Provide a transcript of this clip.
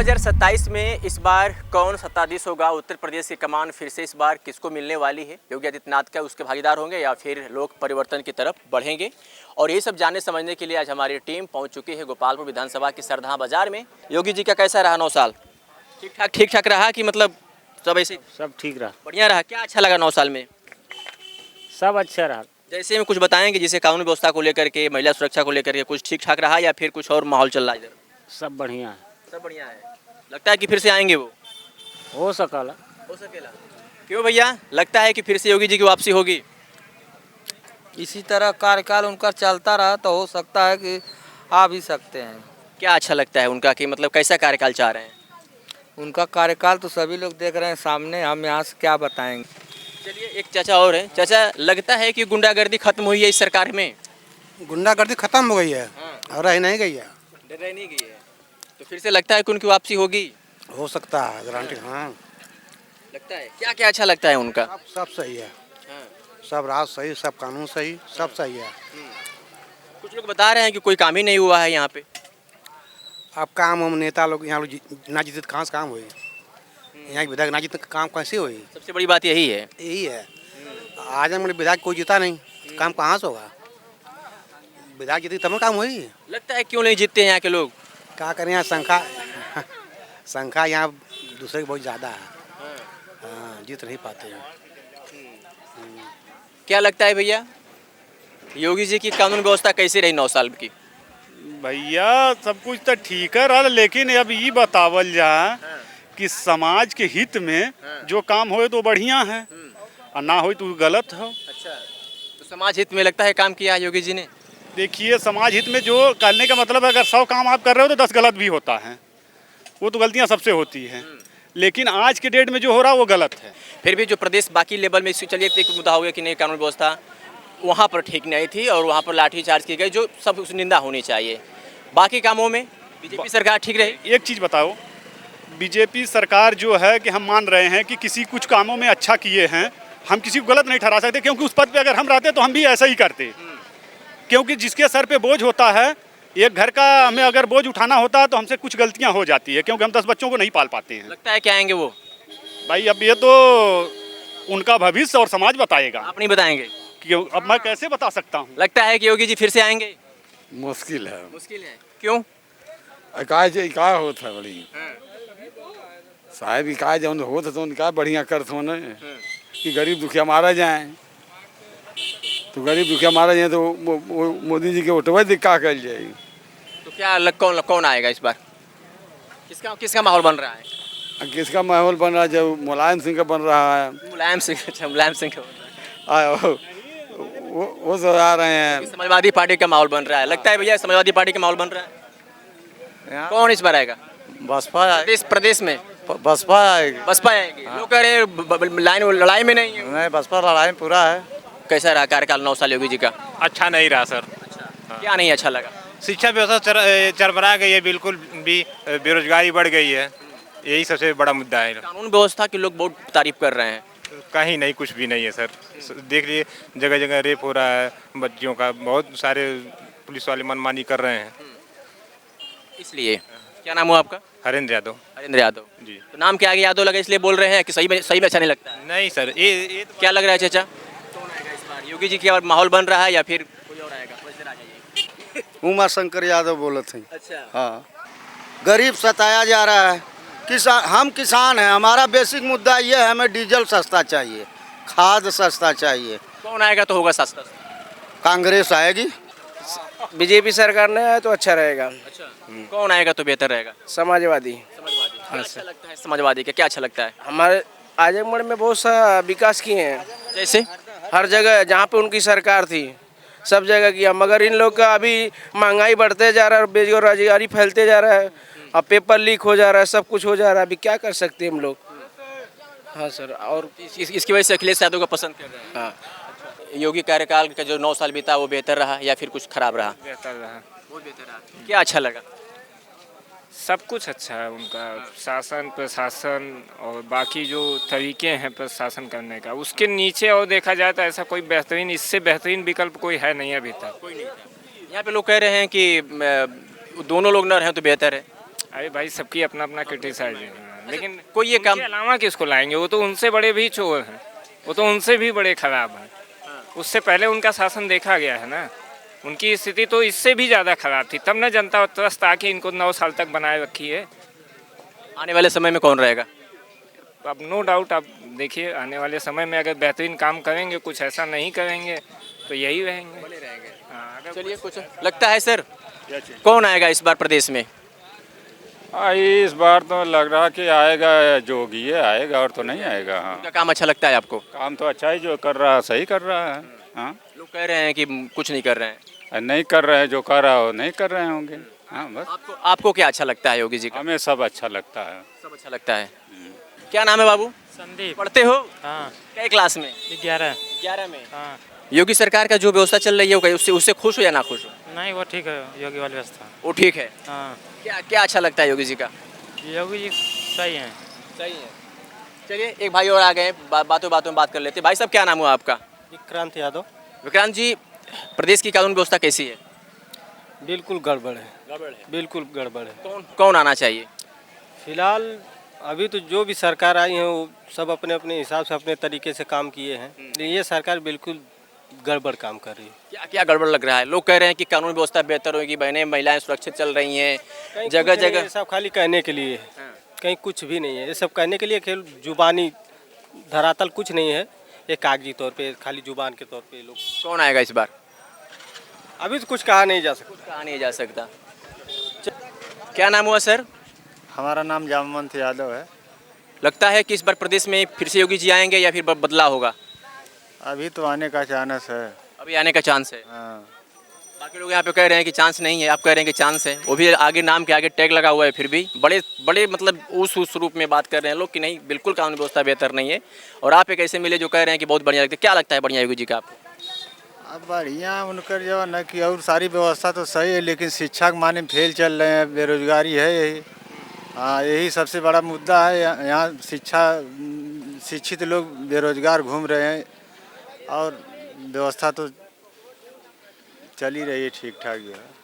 2027 में इस बार कौन सत्ताधीश होगा, उत्तर प्रदेश की कमान फिर से इस बार किसको मिलने वाली है? योगी आदित्यनाथ का उसके भागीदार होंगे या फिर लोग परिवर्तन की तरफ बढ़ेंगे? और ये सब जानने समझने के लिए आज हमारी टीम पहुंच चुकी है गोपालपुर विधानसभा की सरधा बाजार में। योगी जी का कैसा रहा 9 साल? ठीक ठाक रहा कि मतलब सब ऐसे? सब ठीक रहा, बढ़िया रहा। क्या अच्छा लगा 9 साल में? सब अच्छा रहा। जैसे में कुछ बताएंगे, जैसे कानून व्यवस्था को लेकर के, महिला सुरक्षा को लेकर के कुछ ठीक ठाक रहा या फिर कुछ और माहौल चल रहा है इधर? सब बढ़िया है। सब बढ़िया है। लगता है कि फिर से आएंगे वो? हो सकला। हो सकेला। क्यों भैया, लगता है कि फिर से योगी जी की वापसी होगी? इसी तरह कार्यकाल उनका चलता रहा तो हो सकता है कि आ भी सकते हैं। क्या अच्छा लगता है उनका कि मतलब कैसा कार्यकाल चाह रहे हैं? उनका कार्यकाल तो सभी लोग देख रहे हैं सामने, हम यहाँ से क्या बताएंगे। चलिए, एक चाचा और हैं। चाचा, लगता है कि गुंडागर्दी खत्म हुई है इस सरकार में? गुंडागर्दी खत्म हो गई है और रह नहीं गई है। रह नहीं गई है तो फिर से लगता है कि उनकी वापसी होगी? हो सकता है, गारंटी। हाँ, लगता है। क्या क्या अच्छा लगता है उनका? सब सही है। हाँ। सब राज सही, सब कानून सही, सब सही है। कुछ लोग बता रहे हैं कि कोई काम ही नहीं हुआ है यहाँ पे। अब काम हम नेता लोग यहाँ लोग ना जीते तो कहाँ से काम हुई? यहाँ के विधायक ना जीते काम कैसे हुई? सबसे बड़ी बात यही है। यही है। आजमगढ़ विधायक कोई जीता नहीं, काम कहाँ से होगा? विधायक जीती तब ना काम हुई। लगता है क्यों नहीं जीतते हैं यहाँ के लोग? क्या करें, यहाँ संख्या यहाँ दूसरे की बहुत ज़्यादा है। हाँ, जीत नहीं पाते हैं। क्या लगता है भैया, योगी जी की कानून व्यवस्था कैसी रही 9 साल की? भैया सब कुछ तो ठीक है रहा, लेकिन अब ये बतावल जा कि समाज के हित में जो काम होए तो बढ़िया है और ना हो तो गलत हो। अच्छा, तो समाज हित में लगता है काम किया है योगी जी ने? देखिए, समाज हित में जो करने का मतलब है, अगर 100 काम आप कर रहे हो तो 10 गलत भी होता है। वो तो गलतियां सबसे होती हैं, लेकिन आज के डेट में जो हो रहा है वो गलत है। फिर भी जो प्रदेश बाकी लेवल में, चलिए एक मुद्दा हो गया कि नहीं, कानून व्यवस्था वहाँ पर ठीक नहीं थी और वहाँ पर लाठीचार्ज की गई, जो सब उस निंदा होनी चाहिए। बाकी कामों में बीजेपी सरकार ठीक रही? एक चीज़ बताओ, बीजेपी सरकार जो है कि हम मान रहे हैं कि किसी कुछ कामों में अच्छा किए हैं, हम किसी को गलत नहीं ठहरा सकते, क्योंकि उस पद पे अगर हम रहते तो हम भी ऐसा ही करते। क्योंकि जिसके सर पे बोझ होता है, एक घर का हमें अगर बोझ उठाना होता है तो हमसे कुछ गलतियां हो जाती है, क्योंकि हम 10 बच्चों को नहीं पाल पाते हैं। लगता है क्या आएंगे वो? भाई अब ये तो उनका भविष्य और समाज बताएगा। आप नहीं बताएंगे? क्यों, अब मैं कैसे बता सकता हूँ? लगता है कि योगी जी फिर से आएंगे? मुश्किल है। मुश्किल है। क्यों? इकाय होता है बड़ी साहब, इकाय जब होता तो उनका बढ़िया करते होने कि गरीब दुखिया मारा जाए, तो गरीब दुखिया मारा जाए तो मोदी जी के वोटवा दिक्का कर जाएगी। तो क्या कौन आएगा इस बार? किसका माहौल बन रहा है? किसका माहौल बन रहा है? जब मुलायम सिंह का बन रहा है। मुलायम सिंह? अच्छा, मुलायम सिंह का बन रहा है। वो सब आ रहे हैं। समाजवादी पार्टी का माहौल बन रहा है। लगता है भैया समाजवादी पार्टी का माहौल बन रहा है? कौन इस बार आएगा? बसपा प्रदेश में बसपा आएगी। बसपा आएगी। लोग कह रहे लाइन लड़ाई में नहीं है। नहीं, बसपा लड़ाई में पूरा है। कैसा रहा कार्यकाल 9 साल योगी जी का? अच्छा नहीं रहा सर। क्या नहीं अच्छा लगा? शिक्षा व्यवस्था चरमरा गई है, बिल्कुल भी बेरोजगारी बढ़ गई है, यही सबसे बड़ा मुद्दा है। कानून व्यवस्था के लोग बहुत तारीफ कर रहे हैं। कहीं नहीं, कुछ भी नहीं है सर। देख लीजिए, जगह जगह रेप हो रहा है बच्चियों का, बहुत सारे पुलिस वाले मनमानी कर रहे हैं। इसलिए क्या नाम हुआ आपका? हरेंद्र यादव। हरेंद्र यादव जी। तो नाम के आगे यादव लगा इसलिए बोल रहे हैं कि सही में अच्छा नहीं लगता है? नहीं सर, ये तो क्या लग रहा है चाचा, कौन आएगा इस बार? योगी जी के और माहौल बन रहा है या फिर कोई और आएगा? आ जाइए। उमा शंकर यादव बोले थे। अच्छा। हाँ, गरीब सताया जा रहा है। हम किसान हैं, हमारा बेसिक मुद्दा ये है, हमें डीजल सस्ता चाहिए, खाद सस्ता चाहिए। कौन आएगा तो होगा सस्ता? कांग्रेस आएगी। बीजेपी सरकार नहीं आए तो अच्छा रहेगा। अच्छा, कौन आएगा तो बेहतर रहेगा? समाजवादी। क्या अच्छा लगता है समाजवादी का? क्या अच्छा लगता है? हमारे आजमगढ़ में बहुत सा विकास किए हैं। जैसे हर जगह जहाँ पे उनकी सरकार थी सब जगह किया, मगर इन लोग का अभी महंगाई बढ़ते जा रहा है, बेरोजगारी फैलते जा रहा है, अब पेपर लीक हो जा रहा है, सब कुछ हो जा रहा है। अभी क्या कर सकते हैं हम लोग? हाँ सर। और इसकी वजह से अखिलेश यादव को पसंद कर रहे हैं? हाँ। योगी कार्यकाल का जो 9 साल बीता वो बेहतर रहा या फिर कुछ खराब रहा? बेहतर रहा। बहुत बेहतर रहा। क्या अच्छा लगा? सब कुछ अच्छा है उनका, शासन प्रशासन और बाकी जो तरीके हैं प्रशासन करने का, उसके नीचे और देखा जाए तो ऐसा कोई बेहतरीन, इससे बेहतरीन विकल्प कोई है नहीं अभी तक। कोई नहीं था। यहाँ पे लोग कह रहे हैं कि दोनों लोग न रहें तो बेहतर है। अरे भाई सबकी अपना अपना क्रिटिसाइज है, लेकिन कोई ये काम- उनके अलावा किसको लाएंगे? वो तो उनसे बड़े भी चोर हैं, वो तो उनसे भी बड़े खराब हैं। उससे पहले उनका शासन देखा गया है ना, उनकी स्थिति तो इससे भी ज़्यादा खराब थी, तब ना जनता त्रस्त आके इनको 9 साल तक बनाए रखी है। आने वाले समय में कौन रहेगा? अब नो डाउट आप देखिए, आने वाले समय में अगर बेहतरीन काम करेंगे, कुछ ऐसा नहीं करेंगे तो यही रहेंगे। हाँ, अगर चलिए, कुछ लगता है सर कौन आएगा इस बार प्रदेश में? इस बार तो लग रहा कि आएगा जोगी, ये आएगा और तो नहीं आएगा। हाँ, उनका काम अच्छा लगता है आपको? काम तो अच्छा ही जो कर रहा है, सही कर रहा है। हाँ, लोग कह रहे हैं कि कुछ नहीं कर रहे हैं। नहीं कर रहे हैं, जो कर रहा हो नहीं कर रहे होंगे। हाँ, बस आपको क्या अच्छा लगता है योगी जी का? हमें सब अच्छा लगता है। सब अच्छा लगता है। क्या नाम है बाबू? संदीप। पढ़ते हो? हाँ, क्या क्लास में? 11। 11 में। हाँ, योगी सरकार का जो व्यवस्था चल रही है वो उससे उससे खुश हो या ना खुश हो? नहीं वो ठीक है, योगी वाली व्यवस्था। वो ठीक है। हाँ, क्या क्या अच्छा लगता है योगी जी का? योगी जी सही हैं। सही है। चलिए, एक भाई और आ गए, बातों बातों में बात कर लेते हैं। भाई साहब, क्या नाम हुआ आपका? विक्रांत यादव। विक्रांत जी, प्रदेश की कानून व्यवस्था कैसी है? बिल्कुल गड़बड़ है, गड़बड़ है। बिल्कुल गड़बड़ है। कौन कौन आना चाहिए? फिलहाल अभी तो जो भी सरकार आई है वो सब अपने अपने हिसाब से अपने तरीके से काम किए हैं, लेकिन ये सरकार बिल्कुल गड़बड़ काम कर रही है। क्या क्या गड़बड़ लग रहा है? लोग कह रहे हैं कि कानून व्यवस्था बेहतर होगी, बहनें महिलाएं सुरक्षित चल रही हैं, जगह जगह। ये सब खाली कहने के लिए है, कहीं कुछ भी नहीं है। ये सब कहने के लिए खेल जुबानी, धरातल कुछ नहीं है, ये कागजी तौर पे खाली जुबान के तौर पे लोग। कौन आएगा इस बार? अभी तो कुछ कहा नहीं जा सकता। कहा नहीं जा सकता। क्या नाम हुआ सर? हमारा नाम जामवंत यादव है। लगता है कि इस बार प्रदेश में फिर से योगी जी आएंगे या फिर बदलाव होगा? अभी तो आने का चांस है। अभी आने का चांस है। हाँ। बाकी लोग यहाँ पे कह रहे हैं कि चांस नहीं है, आप कह रहे हैं कि चांस है। वो भी आगे नाम के आगे टैग लगा हुआ है, फिर भी बड़े बड़े मतलब उस रूप में बात कर रहे हैं लोग कि नहीं, बिल्कुल कानून व्यवस्था बेहतर नहीं है। और आप एक ऐसे मिले जो कह रहे हैं कि बहुत बढ़िया लगता है। क्या लगता है बढ़िया योगी जी का आपको? अब बढ़िया उनकर जो है न कि और सारी व्यवस्था तो सही है, लेकिन शिक्षा के माने में फेल चल रहे हैं, बेरोजगारी है यही। हाँ, यही सबसे बड़ा मुद्दा है। यहाँ शिक्षित लोग बेरोजगार घूम रहे हैं और व्यवस्था तो चल ही रही है ठीक ठाक जो है।